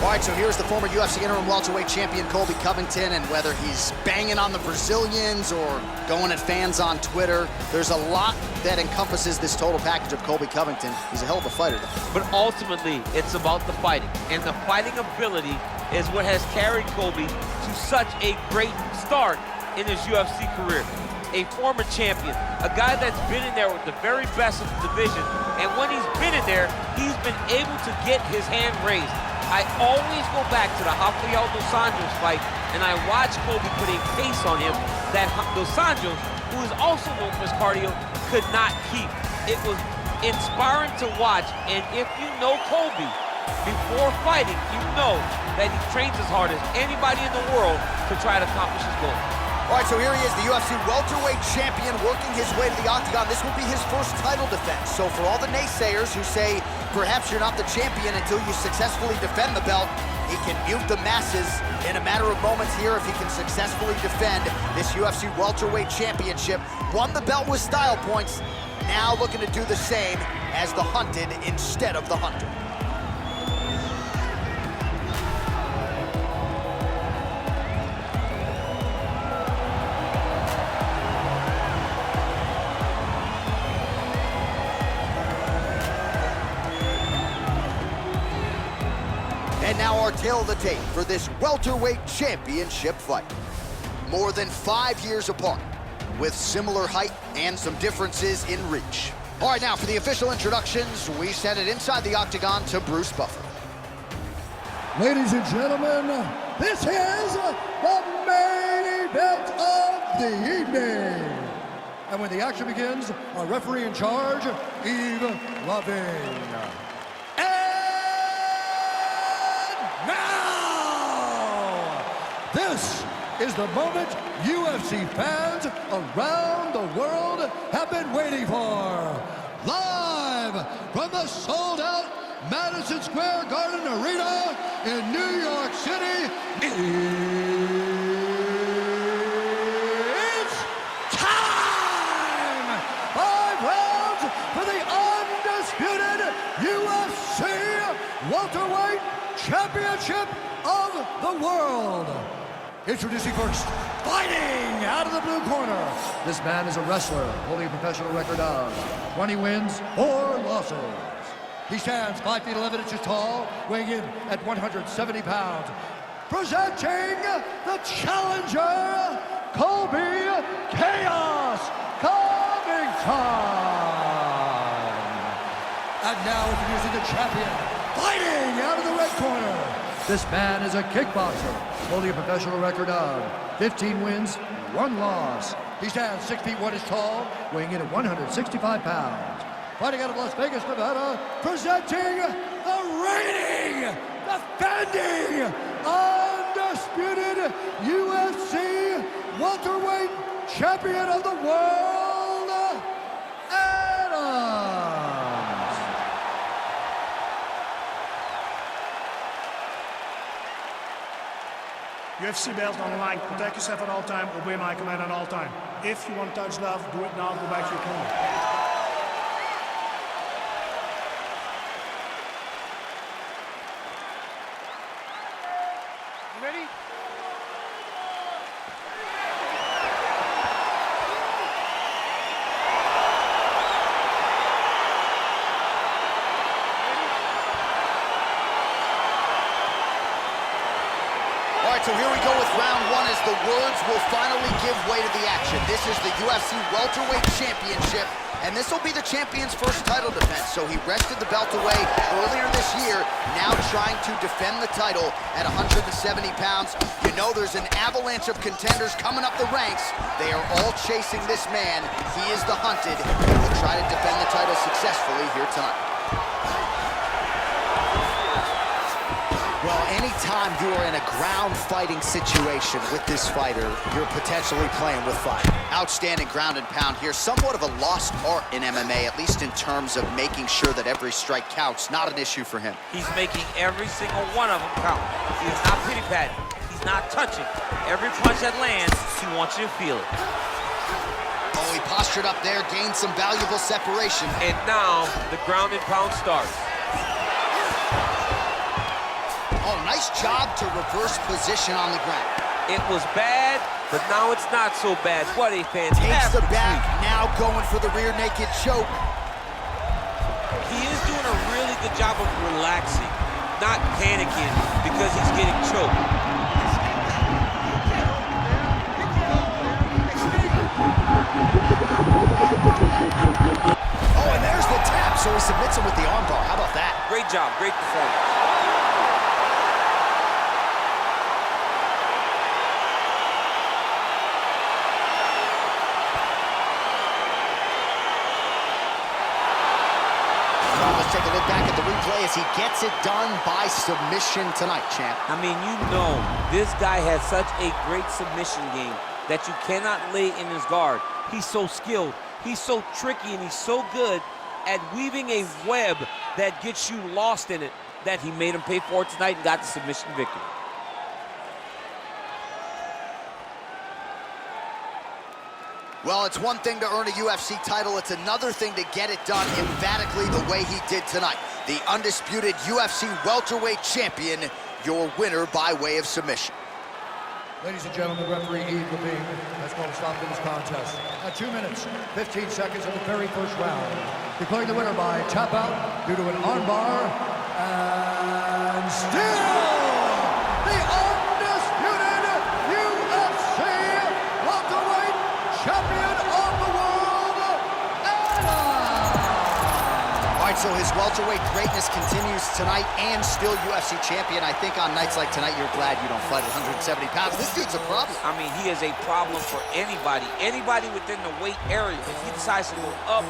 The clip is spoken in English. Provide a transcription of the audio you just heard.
All right, so here's the former UFC interim welterweight champion Colby Covington, and whether he's banging on the Brazilians or going at fans on Twitter, there's a lot that encompasses this total package of Colby Covington. He's a hell of a fighter, though. But ultimately, it's about the fighting, and the fighting ability is what has carried Colby to such a great start in his UFC career. A former champion, a guy that's been in there with the very best of the division, and when he's been in there, he's been able to get his hand raised. I always go back to the Rafael dos Anjos fight, and I watch Colby put a pace on him that dos Anjos, who is also known for his cardio, could not keep. It was inspiring to watch, and if you know Colby before fighting, you know that he trains as hard as anybody in the world to try to accomplish his goal. All right, so here he is, the UFC welterweight champion working his way to the octagon. This will be his first title defense. So for all the naysayers who say perhaps you're not the champion until you successfully defend the belt, he can mute the masses in a matter of moments here if he can successfully defend this UFC welterweight championship. Won the belt with style points, now looking to do the same as the hunted instead of the hunter. And now our tale of the tape for this welterweight championship fight. More than 5 years apart, with similar height and some differences in reach. All right, now for the official introductions, we send it inside the octagon to Bruce Buffer. Ladies and gentlemen, this is the main event of the evening. And when the action begins, our referee in charge, Yves Lavigne. This is the moment UFC fans around the world have been waiting for. Live from the sold-out Madison Square Garden Arena in New York City, it's time! 5 rounds for the undisputed UFC welterweight championship of the world. Introducing first, fighting out of the blue corner. This man is a wrestler holding a professional record of 20 wins, 4 losses. He stands 5 feet 11 inches tall, weighing in at 170 pounds. Presenting the challenger, Colby Chaos Covington. And now introducing the champion, fighting out of the red corner. This man is a kickboxer, holding a professional record of 15 wins, 1 loss. He stands 6 feet 1 inches tall, weighing in at 165 pounds. Fighting out of Las Vegas, Nevada, presenting the reigning, defending, undisputed UFC welterweight champion of the world, Adams. UFC belt on the line. Protect yourself at all time. Obey my command at all time. If you want to touch love, do it now. Go back to your corner. You ready? All right, so here we go with round 1 as the words will finally give way to the action. This is the UFC welterweight championship, and this will be the champion's first title defense. So he wrested the belt away earlier this year, now trying to defend the title at 170 pounds. You know there's an avalanche of contenders coming up the ranks. They are all chasing this man. He is the hunted. He will try to defend the title successfully here tonight. Well, anytime you are in a ground fighting situation with this fighter, you're potentially playing with fire. Outstanding ground and pound here. Somewhat of a lost art in MMA, at least in terms of making sure that every strike counts. Not an issue for him. He's making every single one of them count. He is not pity-patting. He's not touching. Every punch that lands, he wants you to feel it. Oh, he postured up there, gained some valuable separation. And now, the ground and pound starts. Oh, nice job to reverse position on the ground. It was bad, but now it's not so bad. What a fantastic Takes the back, sweep. now going for the rear naked choke. He is doing a really good job of relaxing, not panicking because he's getting choked. Oh, and there's the tap, so he submits him with the armbar. How about that? Great job, great performance. Let's take a look back at the replay as he gets it done by submission tonight, champ. I mean, you know, this guy has such a great submission game that you cannot lay in his guard. He's so skilled, he's so tricky, and he's so good at weaving a web that gets you lost in it that he made him pay for it tonight and got the submission victory. Well, it's one thing to earn a UFC title. It's another thing to get it done emphatically the way he did tonight. The undisputed UFC welterweight champion, your winner by way of submission. Ladies and gentlemen, referee Yves Levine has called a stop to this contest at 2 minutes, 15 seconds of the very first round. Declaring the winner by tap out due to an armbar, and still the undisputed UFC welterweight champion of the world, All right, so his welterweight greatness continues tonight and still UFC champion. I think on nights like tonight, you're glad you don't fight at 170 pounds. This dude's a problem. I mean, he is a problem for anybody within the weight area. If he decides to go up